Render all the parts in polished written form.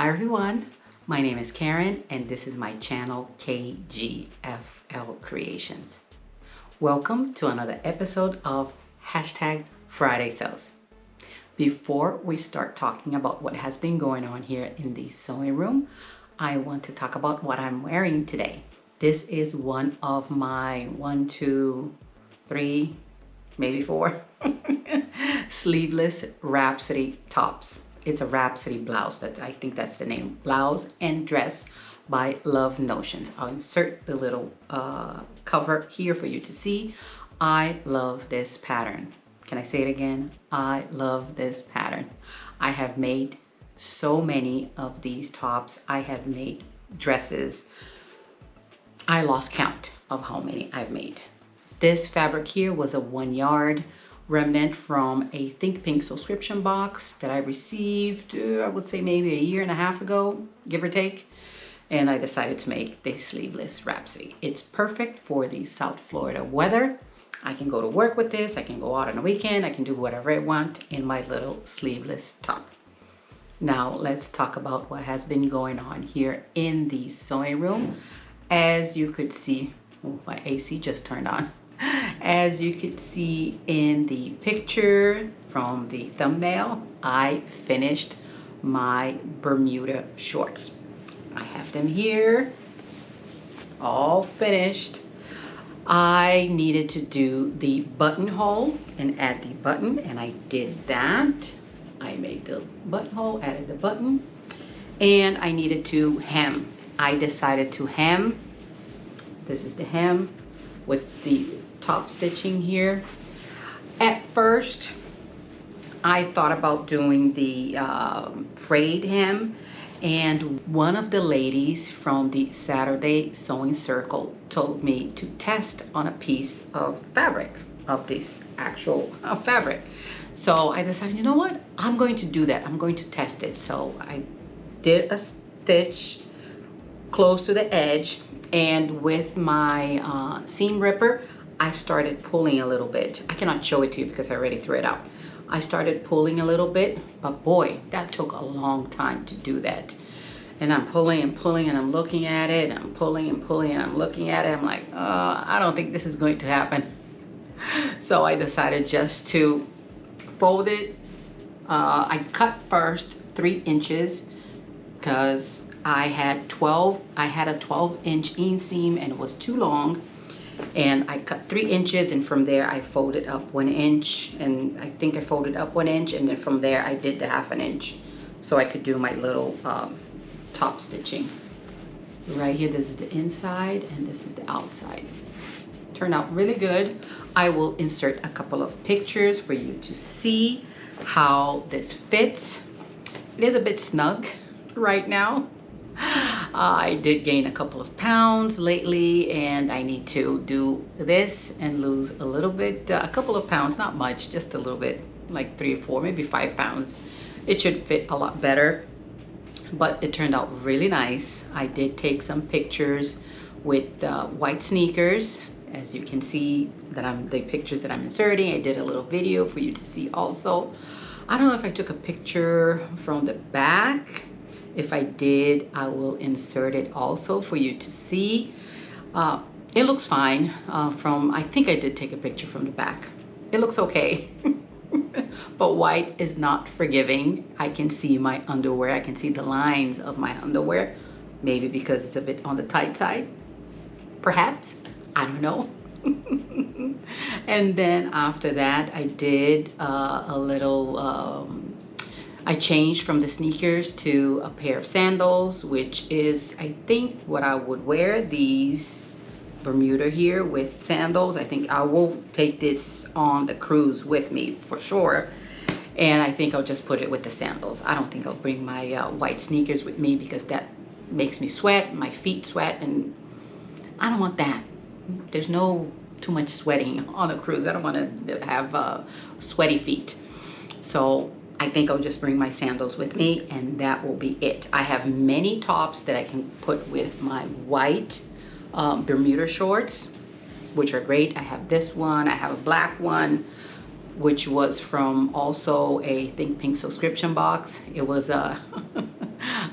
Hi everyone, my name is Karen and this is my channel KGFL Creations. Welcome to another episode of #Friday Sales. Before we start talking about what has been going on here in the sewing room, I want to talk about what I'm wearing today. This is one of my 1, 2, 3, maybe 4 sleeveless Rhapsody tops. It's a Rhapsody blouse. I think that's the name. Blouse and dress by Love Notions. I'll insert the little cover here for you to see. I love this pattern. Can I say it again? I love this pattern. I have made so many of these tops. I have made dresses. I lost count of how many I've made. This fabric here was a 1 yard remnant from a Think Pink subscription box that I received, I would say maybe a year and a half ago, give or take. And I decided to make this sleeveless Rhapsody. It's perfect for the South Florida weather. I can go to work with this. I can go out on a weekend. I can do whatever I want in my little sleeveless top. Now let's talk about what has been going on here in the sewing room. As you could see, my AC just turned on. As you could see in the picture from the thumbnail, I finished my Bermuda shorts. I have them here, all finished. I needed to do the buttonhole and add the button, and I did that. I made the buttonhole, added the button, and I needed to hem. I decided to hem. This is the hem with the top stitching here. At first, I thought about doing the frayed hem, and one of the ladies from the Saturday Sewing Circle told me to test on a piece of fabric, of this actual fabric. So I decided, you know what? I'm going to do that. I'm going to test it. So I did a stitch close to the edge, and with my seam ripper, I started pulling a little bit. I cannot show it to you because I already threw it out. I started pulling a little bit, but boy, that took a long time to do that. And I'm pulling and pulling and I'm looking at it. I'm pulling and pulling and I'm looking at it. I'm like, I don't think this is going to happen. So I decided just to fold it. I cut first 3 inches because I had a 12-inch inseam and it was too long. And I cut 3 inches, and from there I folded up 1 inch, and I think I folded up 1 inch, and then from there I did the 1/2 inch so I could do my little top stitching. Right here, this is the inside and this is the outside. Turned out really good. I will insert a couple of pictures for you to see how this fits. It is a bit snug right now. I did gain a couple of pounds lately, and I need to do this and lose a little bit, a couple of pounds, not much, just a little bit, like 3 or 4, maybe 5 pounds. It should fit a lot better, but it turned out really nice. I did take some pictures with white sneakers, as you can see that the pictures that I'm inserting. I did a little video for you to see also. I don't know if I took a picture from the back. If I did, I will insert it also for you to see. It looks fine. I think I did take a picture from the back. It looks okay. But white is not forgiving. I can see my underwear. I can see the lines of my underwear. Maybe because it's a bit on the tight side. Perhaps. I don't know. And then after that, I did a little... I changed from the sneakers to a pair of sandals, which is, I think, what I would wear. These Bermuda here with sandals. I think I will take this on the cruise with me for sure. And I think I'll just put it with the sandals. I don't think I'll bring my white sneakers with me because that makes me sweat, my feet sweat, and I don't want that. There's no too much sweating on a cruise. I don't want to have sweaty feet. So I think I'll just bring my sandals with me, and that will be it. I have many tops that I can put with my white Bermuda shorts, which are great. I have this one. I have a black one. which was from also a Think Pink subscription box. It was a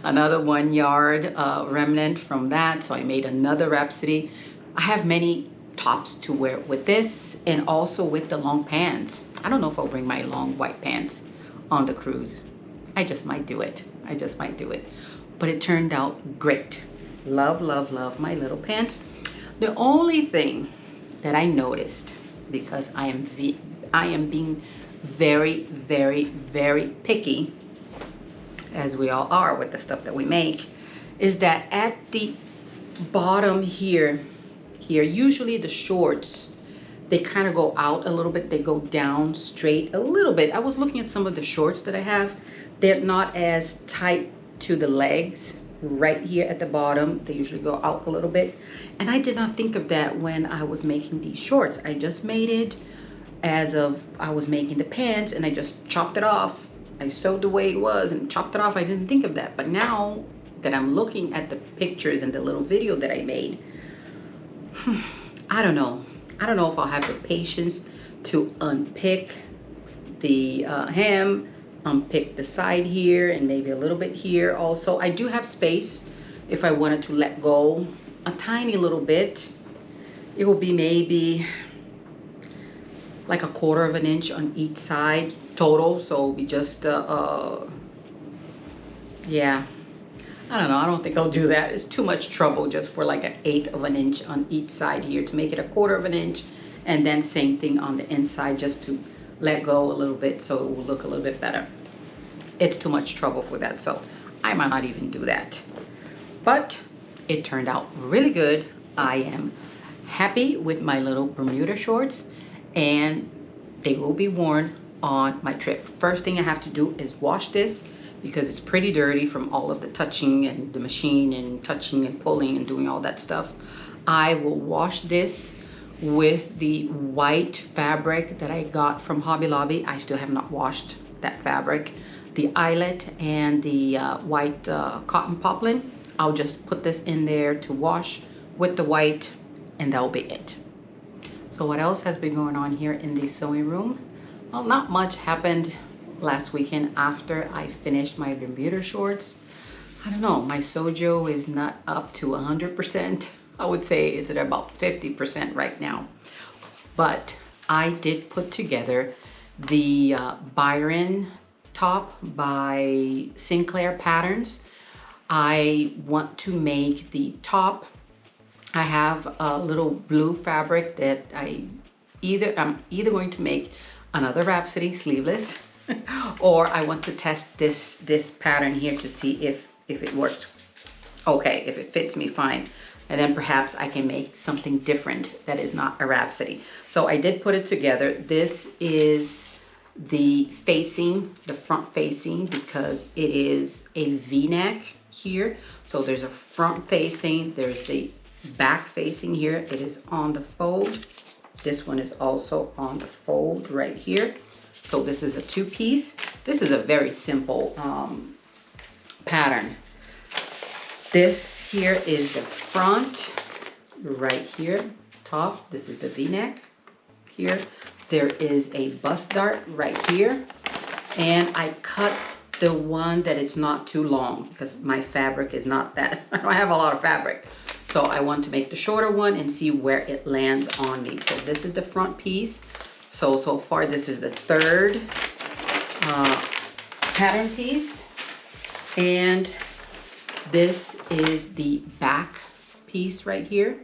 another 1 yard remnant from that. So I made another Rhapsody. I have many tops to wear with this and also with the long pants. I don't know if I'll bring my long white pants on the cruise. I just might do it. I just might do it. But it turned out great. Love, love, love my little pants. The only thing that I noticed, because I am being very, very, very picky, as we all are with the stuff that we make, is that at the bottom here, usually the shorts, they kind of go out a little bit. They go down straight a little bit. I was looking at some of the shorts that I have. They're not as tight to the legs right here at the bottom. They usually go out a little bit. And I did not think of that when I was making these shorts. I just made it as of I was making the pants, and I just chopped it off. I sewed the way it was and chopped it off. I didn't think of that. But now that I'm looking at the pictures and the little video that I made, I don't know. I don't know if I'll have the patience to unpick the hem, unpick the side here, and maybe a little bit here also. I do have space if I wanted to let go a tiny little bit. It will be maybe like 1/4 of an inch on each side total. So we just, yeah. I don't know, I don't think I'll do that. It's too much trouble just for like 1/8 of an inch on each side here to make it 1/4 of an inch. And then same thing on the inside, just to let go a little bit so it will look a little bit better. It's too much trouble for that, so I might not even do that. But it turned out really good. I am happy with my little Bermuda shorts, and they will be worn on my trip. First thing I have to do is wash this, because it's pretty dirty from all of the touching and the machine and touching and pulling and doing all that stuff. I will wash this with the white fabric that I got from Hobby Lobby. I still have not washed that fabric. The eyelet and the white cotton poplin. I'll just put this in there to wash with the white, and that'll be it. So what else has been going on here in the sewing room? Well, not much happened last weekend after I finished my Bermuda shorts. I don't know, my sewjo is not up to 100%. I would say it's at about 50% right now. But I did put together the Byron top by Sinclair Patterns. I want to make the top. I have a little blue fabric that I'm either going to make another Rhapsody sleeveless, or I want to test this pattern here to see if it works okay, if it fits me fine. And then perhaps I can make something different that is not a Rhapsody. So I did put it together. This is the facing, the front facing, because it is a V-neck here. So there's a front facing, there's the back facing here. It is on the fold. This one is also on the fold right here. So this is a 2-piece. This is a very simple pattern. This here is the front right here, top. This is the V-neck here. There is a bust dart right here. And I cut the one that it's not too long, because my fabric is not that, I don't have a lot of fabric. So I want to make the shorter one and see where it lands on me. So this is the front piece. So far this is the 3rd pattern piece. And this is the back piece right here.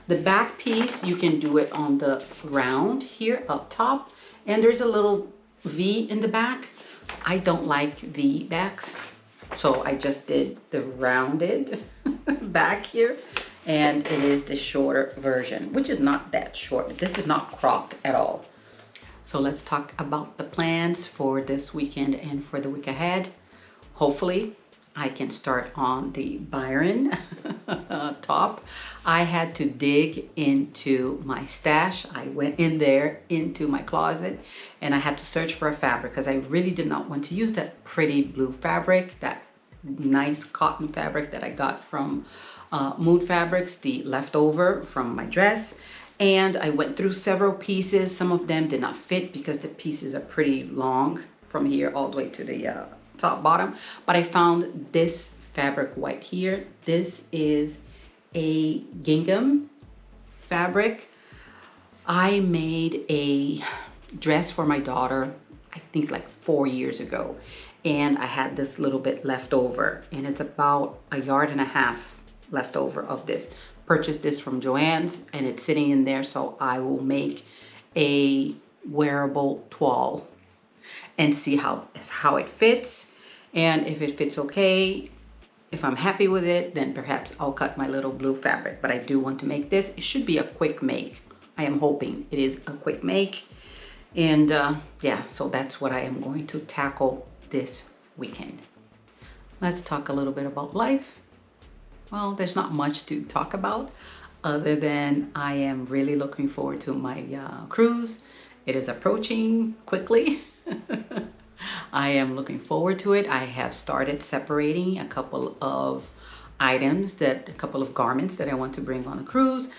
The back piece, you can do it on the round here up top. And there's a little V in the back. I don't like V backs, so I just did the rounded back here. And it is the shorter version, which is not that short. This is not cropped at all. So let's talk about the plans for this weekend and for the week ahead. Hopefully I can start on the Byron top. I had to dig into my stash. I went in there into my closet and I had to search for a fabric, because I really did not want to use that pretty blue fabric, that nice cotton fabric that I got from Mood Fabrics, the leftover from my dress. And I went through several pieces. Some of them did not fit because the pieces are pretty long from here all the way to the top bottom. But I found this fabric white here. This is a gingham fabric. I made a dress for my daughter, I think like 4 years ago, and I had this little bit left over, and it's about 1.5 yards left over of this. Purchased this from Joann's, and it's sitting in there, so I will make a wearable toile and see how it fits. And if it fits okay, if I'm happy with it, then perhaps I'll cut my little blue fabric. But I do want to make this. It should be a quick make. I am hoping it is a quick make. And yeah, so that's what I am going to tackle this weekend. Let's talk a little bit about life. Well, there's not much to talk about other than I am really looking forward to my cruise. It is approaching quickly. I am looking forward to it. I have started separating a couple of items, a couple of garments that I want to bring on a cruise.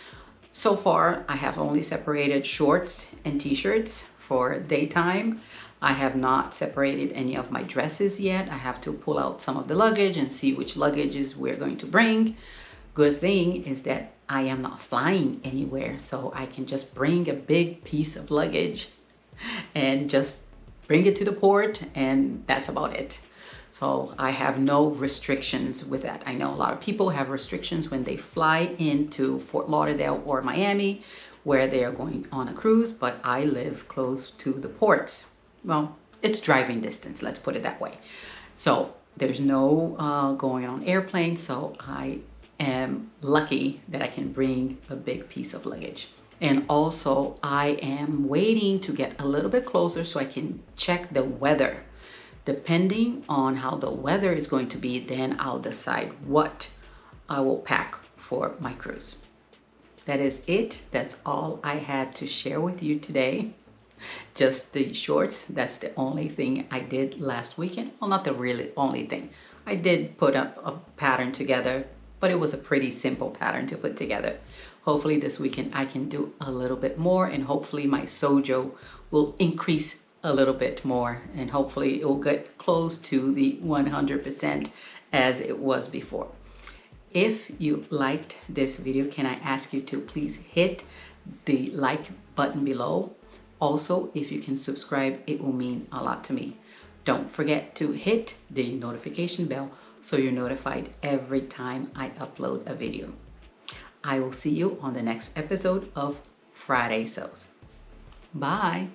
So far, I have only separated shorts and t-shirts for daytime. I have not separated any of my dresses yet. I have to pull out some of the luggage and see which luggages we're going to bring. Good thing is that I am not flying anywhere, so I can just bring a big piece of luggage and just bring it to the port, and that's about it. So I have no restrictions with that. I know a lot of people have restrictions when they fly into Fort Lauderdale or Miami, where they are going on a cruise, but I live close to the ports. Well, it's driving distance, let's put it that way. So there's no going on airplanes, so I am lucky that I can bring a big piece of luggage. And also I am waiting to get a little bit closer so I can check the weather. Depending on how the weather is going to be, then I'll decide what I will pack for my cruise. That is it. That's all I had to share with you today. Just the shorts. That's the only thing I did last weekend. Well, not the really only thing. I did put up a pattern together, but it was a pretty simple pattern to put together. Hopefully this weekend I can do a little bit more, and hopefully my sewjo will increase a little bit more, and hopefully it will get close to the 100% as it was before. If you liked this video, can I ask you to please hit the like button below. Also, if you can subscribe, it will mean a lot to me. Don't forget to hit the notification bell so you're notified every time I upload a video. I will see you on the next episode of Friday Sews. Bye.